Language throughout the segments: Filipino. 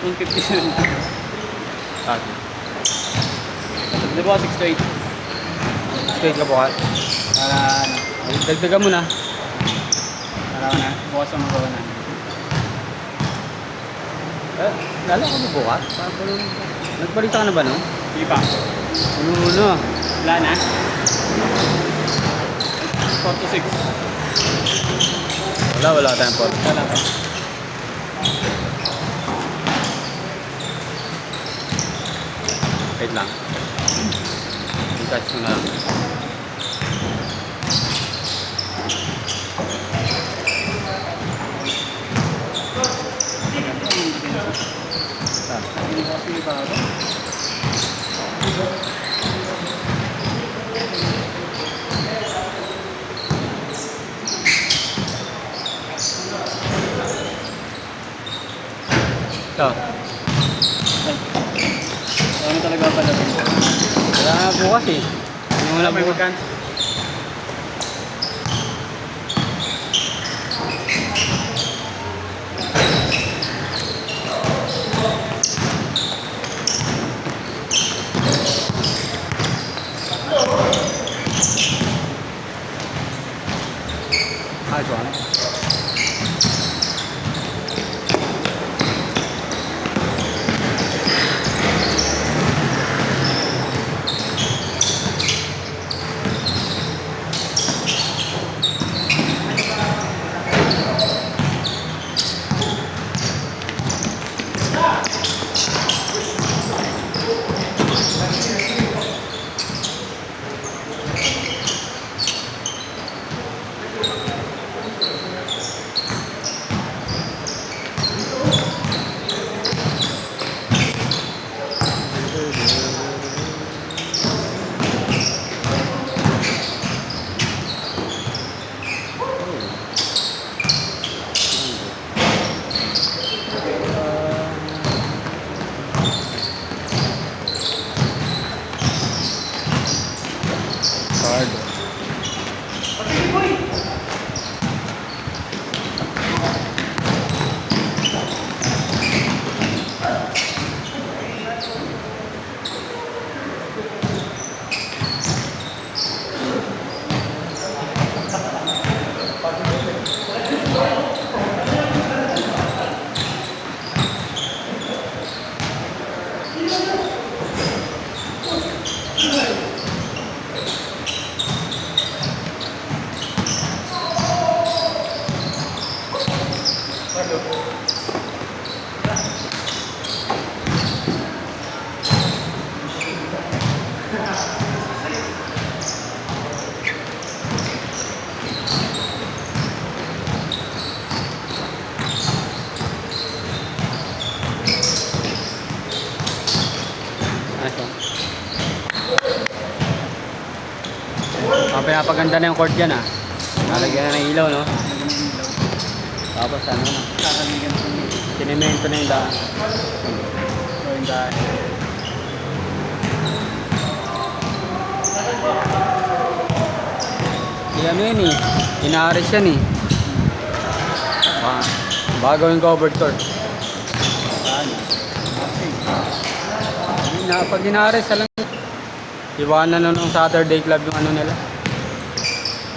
150 Okay. Di ba 6 to 8? Straight ka bukas. Para ano, Dagdagan mo na. para na, bukas ang magawa na. Lalo ka mo bukas? Nagbalita ka na ba no? Di ba? Ano? Wala na? 4 to 6. Wala tayong port. Wala pa. Wait lang. I-touch mo na lang. Hindi ko kasi bago. Ito. Ano talaga pala rin? Wala na bukas eh. Ano mo na May bukas? magkan. Ito ano? Card. Ito. Pinapaganda na yung cord dyan ah. Nalagyan na ng ilaw no. Tapos ano na. Kakaligan ko yung Sinemento na yung daan. gawin dahil. Ano yun eh. Inaaris yan eh. Baka gawin covered court. Saan? Okay. Pag inaaris, alam mo. Iwanan na nung Saturday club yung ano nila.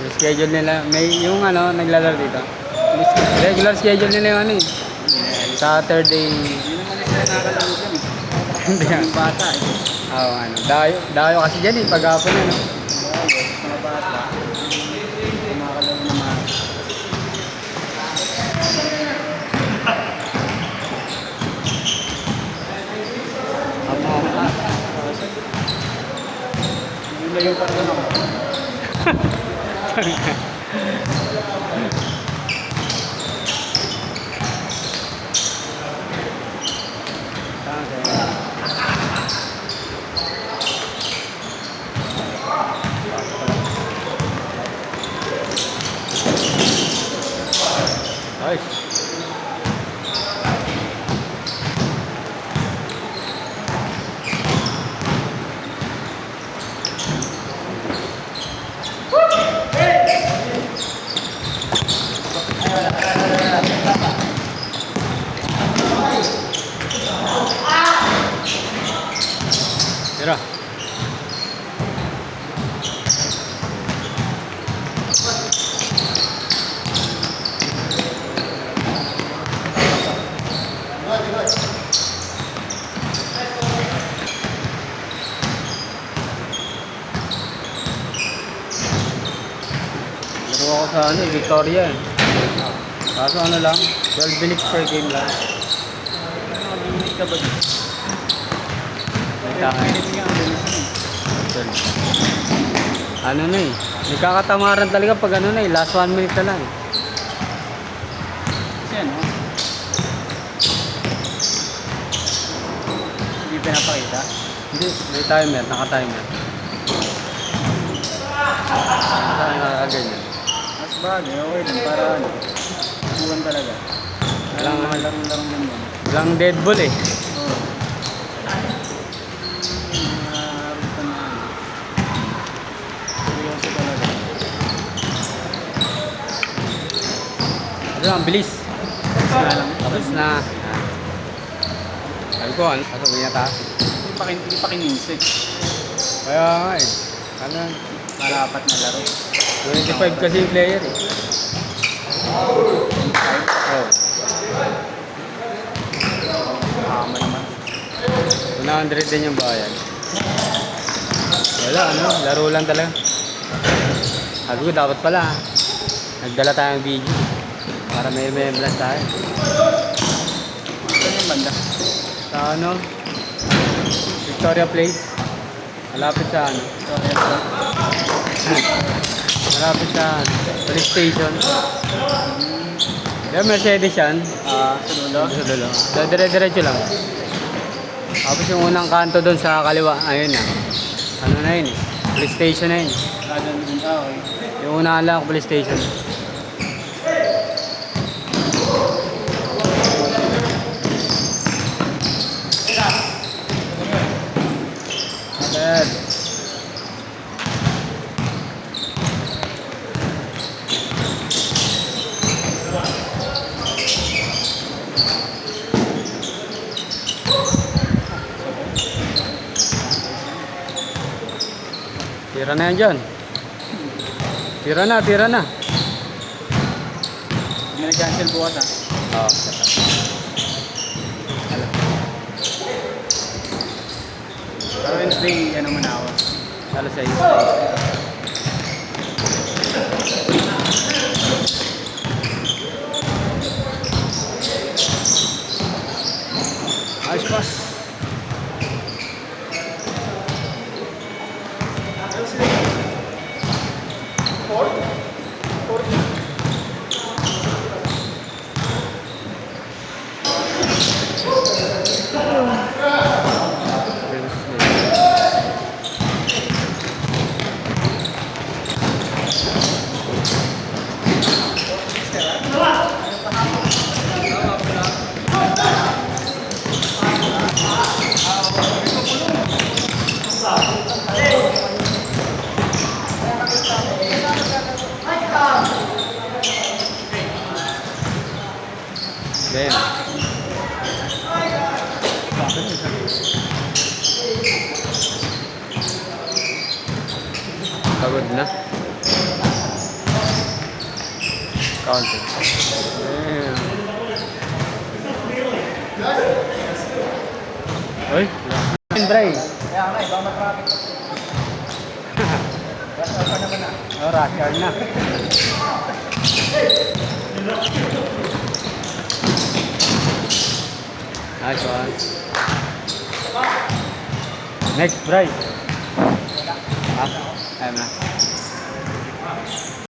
Yung schedule nila. May yung ano, naglalaro dito. Regular schedule nila yung ano eh. Saturday. Hindi naman sila nakakalaro dyan eh. Hindi yan. Yung bata eh. Oo, ano. Dayo kasi dyan eh. Pag-hapon yan no. Mga bata. Nakakalaro naman. Hindi na yung parang ako. Nice. ano, Victoria eh. Kaso ano lang, 12 minutes per game lang. Nakabinit ka ba dito? May 10 tayo. minutes nga ang bilis mo. Ano na eh. Nagkakatamaran talaga pag ano na eh. Last 1 minute na lang. Kasi ano? Hindi pinapakita. Hindi, may timer. Naka-timer. Saan nakakaganyan? Mas bagay, okay din. Para ano? Buwan talaga. Walang- Mga larong-larong din mo. Walang dead ball eh. Oo. Mga ruta na ano. Seryoso talaga. Ano lang, bilis. Tapos na lang. Tapos na. Sabi ko, ano? Pasok na ta. Hindi pa kininsik. Kaya nga eh. Ano? Malapat na laro. 25 kasi yung player eh. Oh. Tama naman. 100 din yung bayan. Wala, ano? Laro lang talaga. Sabi ko, dapat pala. Nagdala tayong video. Para may remembrance tayo. Saan yung banda? Sa ano? Victoria Place. Malapit sa ano? Sorry, ito. Malapit sa ano? Police station. Yung Mercedes yan. Sa dulo? Sa dulo. So, dire-diretso lang. Tapos yung unang kanto doon sa kaliwa. Ayun na. Ano na yun eh. Police station na yun. Kagan din. Okay. Yung unahan lang police station. Agad. Tira na yan dyan. Tira na, tira na. Hindi na cancel bukas ha. Oo. Pero Wednesday, ano man ako. Alas 6. Ayos pas. Then. Pagod na. Counting. Uy, Dry. Kaya nga, ibang matraffic. Rush hour pa naman na. Oh, rush hour na. Nice one. Next, Bry. Ah, ayun na.